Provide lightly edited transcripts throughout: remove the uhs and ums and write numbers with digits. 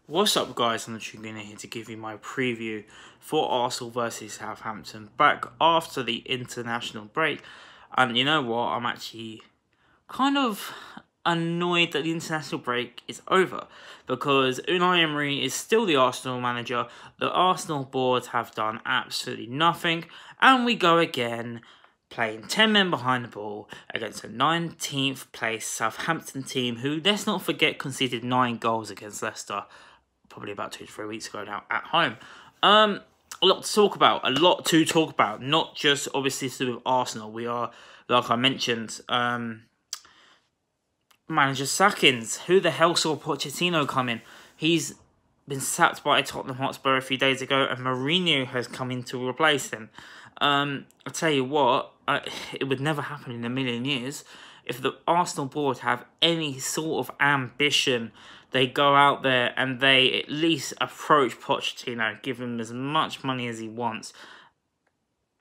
What's up, guys? I'm the Tribune here to give you my preview for Arsenal versus Southampton back after the international break. And you know what? I'm actually kind of annoyed that the international break is over because Unai Emery is still the Arsenal manager. The Arsenal board have done absolutely nothing, and we go again playing 10 men behind the ball against a 19th place Southampton team who, let's not forget, conceded 9 goals against Leicester probably about 2 to 3 weeks ago now at home. A lot to talk about, not just obviously to do with Arsenal. We are, like I mentioned, manager sackings. Who the hell saw Pochettino come in? He's been sacked by Tottenham Hotspur a few days ago, and Mourinho has come in to replace him. I'll tell you what, it would never happen in a million years. If the Arsenal board have any sort of ambition, they go out there and they at least approach Pochettino, give him as much money as he wants,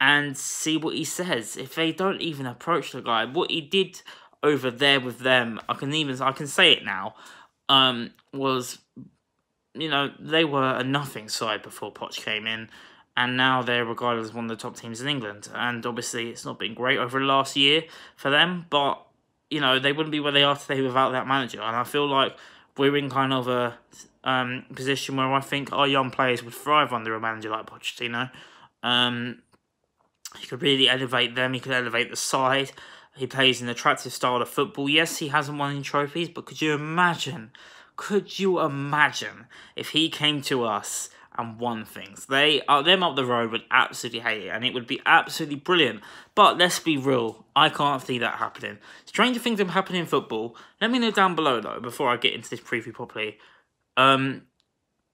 and see what he says. If they don't even approach the guy, what he did over there with them, I can say it now, was, you know, they were a nothing side before Poch came in, and now they're regarded as one of the top teams in England. And obviously, it's not been great over the last year for them, but, you know, they wouldn't be where they are today without that manager. And I feel like we're in kind of a position where I think our young players would thrive under a manager like Pochettino. He could really elevate them. He could elevate the side. He plays an attractive style of football. Yes, he hasn't won any trophies, but could you imagine if he came to us and won things? Them up the road would absolutely hate it, and it would be absolutely brilliant. But let's be real, I can't see that happening. Stranger things have happened in football. Let me know down below, though, before I get into this preview properly.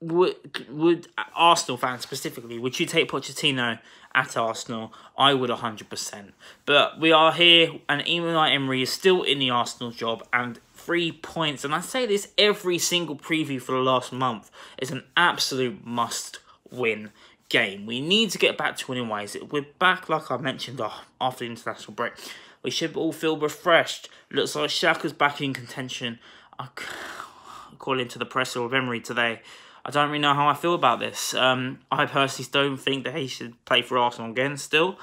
Would Arsenal fans specifically, would you take Pochettino at Arsenal? I would 100%. But we are here, and Unai Emery is still in the Arsenal job, and 3 points, and I say this every single preview for the last month, is an absolute must-win game. We need to get back to winning ways. We're back, like I mentioned, after the international break. We should all feel refreshed. Looks like Xhaka's back in contention. According to the presser of Emery today, I don't really know how I feel about this. I personally don't think that he should play for Arsenal again still.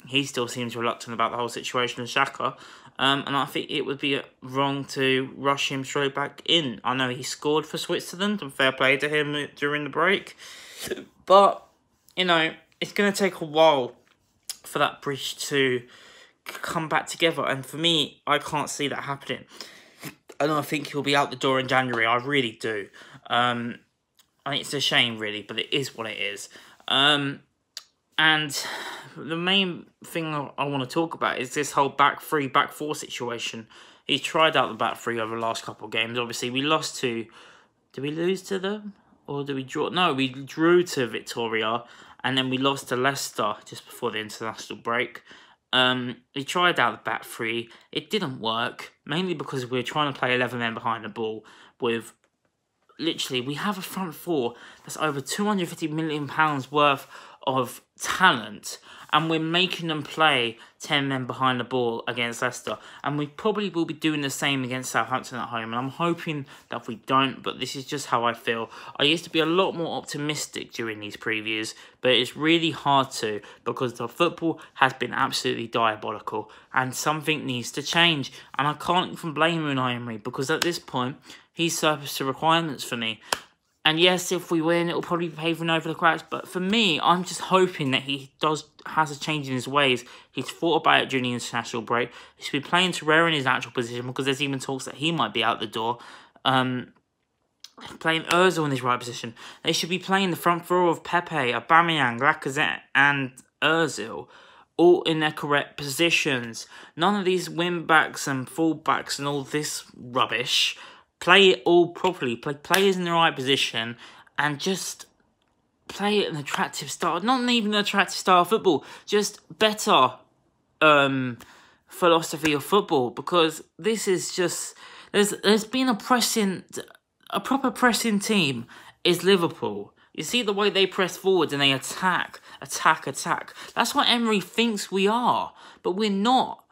He still seems reluctant about the whole situation with Xhaka. And I think it would be wrong to rush him straight back in. I know he scored for Switzerland, and fair play to him during the break. But, you know, it's going to take a while for that bridge to come back together. And for me, I can't see that happening. And I think he'll be out the door in January. I really do. I mean, it's a shame, really, but it is what it is. And the main thing I want to talk about is this whole back three, back four situation. He's tried out the back three over the last couple of games. Obviously, we lost to... Did we lose to them? Or did we draw? No, we drew to Victoria, and then we lost to Leicester just before the international break. He tried out the back three. It didn't work, mainly because we were trying to play 11 men behind the ball with... Literally, we have a front four that's over £250 million worth of talent, and we're making them play 10 men behind the ball against Leicester, and we probably will be doing the same against Southampton at home, and I'm hoping that we don't, but this is just how I feel. I used to be a lot more optimistic during these previews, but it's really hard to, because the football has been absolutely diabolical, and something needs to change, and I can't even blame Unai Emery, because at this point, he's surpassed the requirements for me. And yes, if we win, it'll probably be paving over the cracks. But for me, I'm just hoping that he has a change in his ways. He's thought about it during the international break. He should be playing Torreira in his natural position, because there's even talks that he might be out the door. Playing Ozil in his right position. They should be playing the front four of Pepe, Aubameyang, Lacazette, and Ozil, all in their correct positions. None of these wing-backs and full-backs and all this rubbish. Play it all properly. Play players in the right position, and just play it an attractive style. Not even an attractive style of football. Just better philosophy of football. Because this is just... There's been a proper pressing team is Liverpool. You see the way they press forward and they attack. That's what Emery thinks we are. But we're not.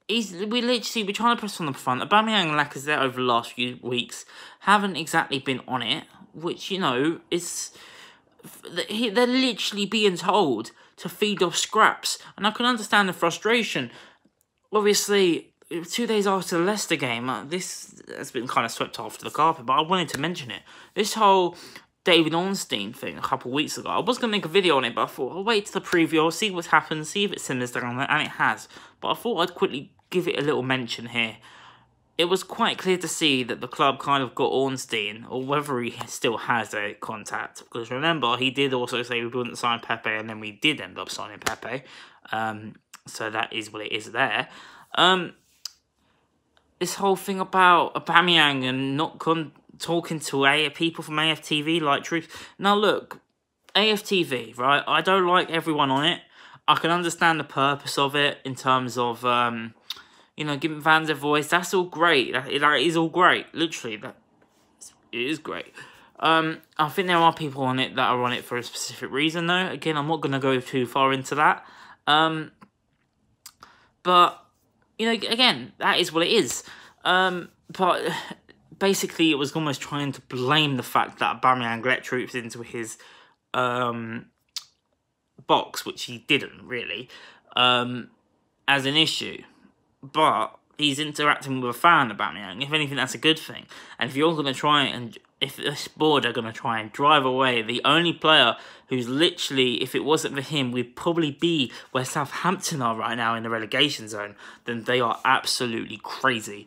we're trying to press on the front. Aubameyang and Lacazette over the last few weeks haven't exactly been on it, which, you know, is... They're literally being told to feed off scraps. And I can understand the frustration. Obviously, 2 days after the Leicester game, this has been kind of swept off to the carpet, but I wanted to mention it. This whole David Ornstein thing a couple of weeks ago, I was going to make a video on it, but I thought, I'll wait to the preview, I'll see what's happened, see if it simmers down, and it has. But I thought I'd quickly give it a little mention here. It was quite clear to see that the club kind of got Ornstein, or whether he still has a contact. Because remember, he did also say we wouldn't sign Pepe, and then we did end up signing Pepe. So that is what it is there. This whole thing about Aubameyang and not talking to people from AFTV like Troops. Now look, AFTV, right? I don't like everyone on it. I can understand the purpose of it in terms of, you know, giving fans a voice. That's all great. That is all great. Literally, it is great. I think there are people on it that are on it for a specific reason, though. Again, I'm not going to go too far into that. But, you know, again, that is what it is. But basically, it was almost trying to blame the fact that Aubameyang let Troops into his box, which he didn't, really, as an issue. But he's interacting with a fan, Aubameyang. If anything, that's a good thing. And if you're going to try and... If this board are going to try and drive away the only player who's literally, if it wasn't for him, would probably be where Southampton are right now in the relegation zone, then they are absolutely crazy.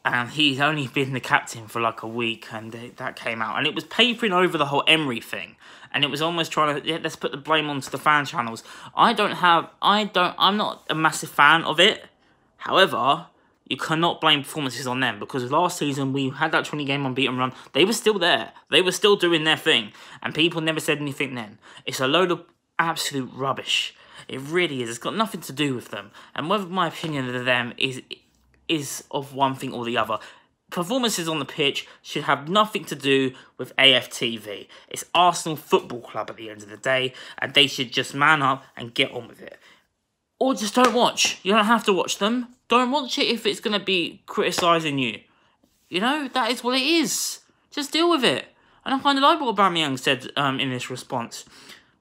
And he's only been the captain for like a week, and that came out. And it was papering over the whole Emery thing. And it was almost trying to, let's put the blame onto the fan channels. I'm not a massive fan of it. However, you cannot blame performances on them, because last season we had that 20-game unbeaten run. They were still there. They were still doing their thing. And people never said anything then. It's a load of absolute rubbish. It really is. It's got nothing to do with them. And whether my opinion of them is of one thing or the other. Performances on the pitch should have nothing to do with AFTV. It's Arsenal Football Club at the end of the day, and they should just man up and get on with it. Or just don't watch. You don't have to watch them. Don't watch it if it's going to be criticising you. You know, that is what it is. Just deal with it. And I kind of like what Aubameyang said in this response.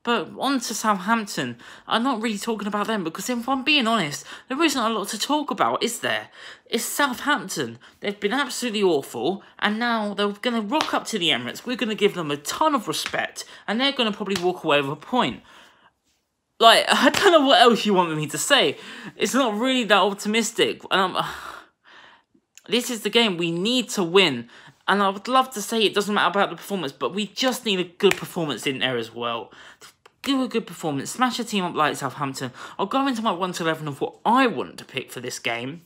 But on to Southampton. I'm not really talking about them, because if I'm being honest, there isn't a lot to talk about, is there? It's Southampton. They've been absolutely awful, and now they're going to rock up to the Emirates. We're going to give them a ton of respect, and they're going to probably walk away with a point. Like, I don't know what else you want me to say. It's not really that optimistic. This is the game we need to win. And I would love to say it doesn't matter about the performance, but we just need a good performance in there as well. Do a good performance. Smash a team up like Southampton. I'll go into my 1 to 11 of what I want to pick for this game.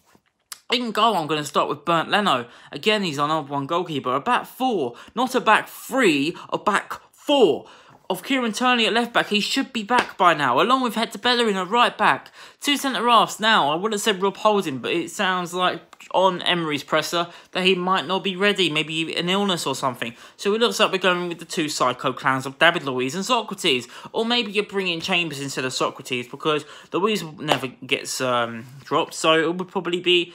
In goal, I'm going to start with Bernd Leno. Again, he's our #1 goalkeeper. A back 4, not a back 3, a back 4. Of Kieran Tierney at left back, he should be back by now, along with Hector Bellerin at right back. 2 centre-halves now. I would have said Rob Holding, but it sounds like on Emery's presser that he might not be ready, maybe an illness or something. So it looks like we're going with the 2 psycho clowns of David Luiz and Socrates. Or maybe you're bringing Chambers instead of Socrates, because Luiz never gets dropped, so it would probably be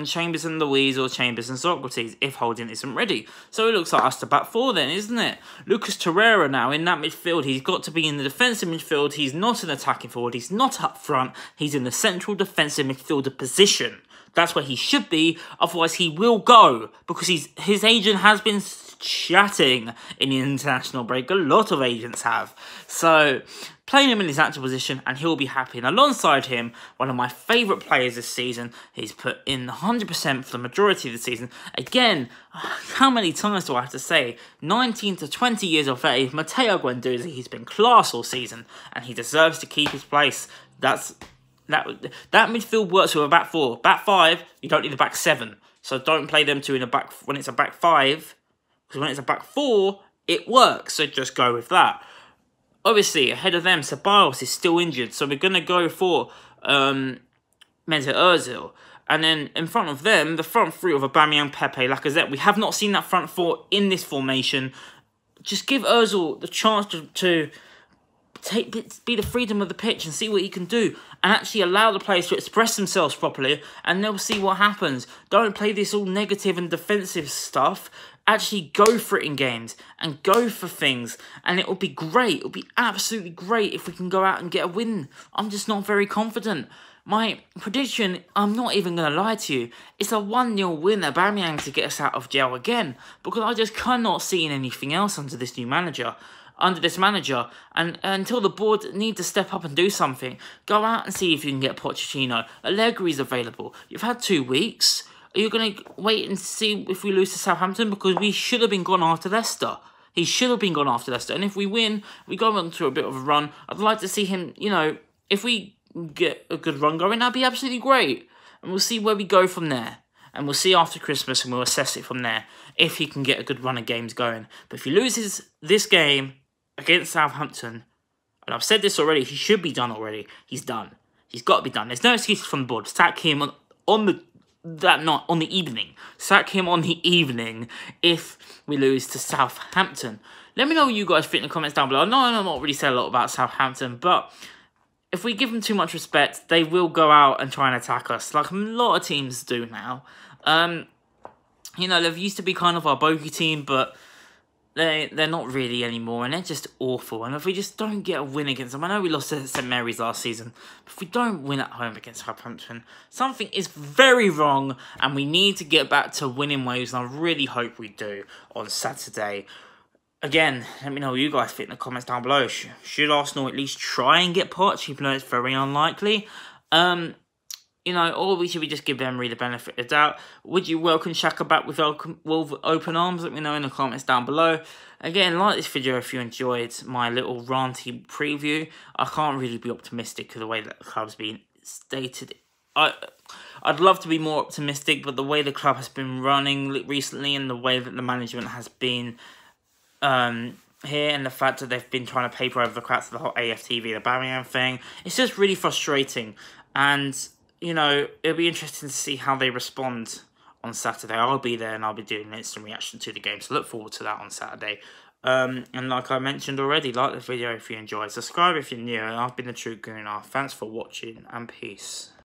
Chambers and Luiz or Chambers and Socrates if Holding isn't ready. So it looks like us to back 4 then, isn't it? Lucas Torreira now in that midfield. He's got to be in the defensive midfield. He's not an attacking forward. He's not up front. He's in the central defensive midfielder position. That's where he should be. Otherwise, he will go, because his agent has been chatting in the international break. A lot of agents have. So, playing him in his actual position, and he'll be happy. And alongside him, one of my favourite players this season, he's put in 100% for the majority of the season. Again, how many times do I have to say? 19 to 20 years of age, Matteo Guendouzi. He's been class all season, and he deserves to keep his place. That midfield works with a back 4. Back 5, you don't need a back 7. So don't play them two in a back when it's a back 5. Because when it's a back 4, it works. So just go with that. Obviously, ahead of them, Ceballos is still injured. So we're going to go for Mesut Ozil. And then in front of them, the front 3 of Aubameyang, Pepe, Lacazette. We have not seen that front 4 in this formation. Just give Ozil the chance to be the freedom of the pitch and see what he can do, and actually allow the players to express themselves properly, and they'll see what happens. Don't play this all negative and defensive stuff. Actually go for it in games and go for things, and it will be great. It will be absolutely great if we can go out and get a win. I'm just not very confident. My prediction, I'm not even going to lie to you, it's a 1-0 win at Aubameyang to get us out of jail again, because I just cannot see anything else under this manager. And until the board need to step up and do something, go out and see if you can get Pochettino. Allegri's available. You've had 2 weeks. Are you going to wait and see if we lose to Southampton? Because we should have been gone after Leicester. He should have been gone after Leicester. And if we win, we go on to a bit of a run. I'd like to see him, you know, if we get a good run going, that'd be absolutely great. And we'll see where we go from there. And we'll see after Christmas, and we'll assess it from there if he can get a good run of games going. But if he loses this game against Southampton, and I've said this already, he should be done already. He's done. He's got to be done. There's no excuses from the board. Sack him on the evening. Sack him on the evening if we lose to Southampton. Let me know what you guys think in the comments down below. I know I'm not really saying a lot about Southampton, but if we give them too much respect, they will go out and try and attack us, like a lot of teams do now. You know, they've used to be kind of our bogey team, but they're not really anymore, and they're just awful. And if we just don't get a win against them, I know we lost to St Mary's last season, but if we don't win at home against Southampton, something is very wrong, and we need to get back to winning ways, and I really hope we do on Saturday. Again, let me know what you guys think in the comments down below. Should Arsenal at least try and get Poch, even though it's very unlikely? You know, or should we just give Emery the benefit of the doubt? Would you welcome Xhaka back with open arms? Let me know in the comments down below. Again, like this video if you enjoyed my little ranty preview. I can't really be optimistic of the way that the club's been stated. I'd love to be more optimistic, but the way the club has been running recently and the way that the management has been here, and the fact that they've been trying to paper over the cracks of the whole AFTV, the Aubameyang thing, it's just really frustrating. And you know, it'll be interesting to see how they respond on Saturday. I'll be there and I'll be doing an instant reaction to the game, so look forward to that on Saturday. And like I mentioned already, like the video if you enjoyed, subscribe if you're new, and I've been the True Gooner. Thanks for watching, and peace.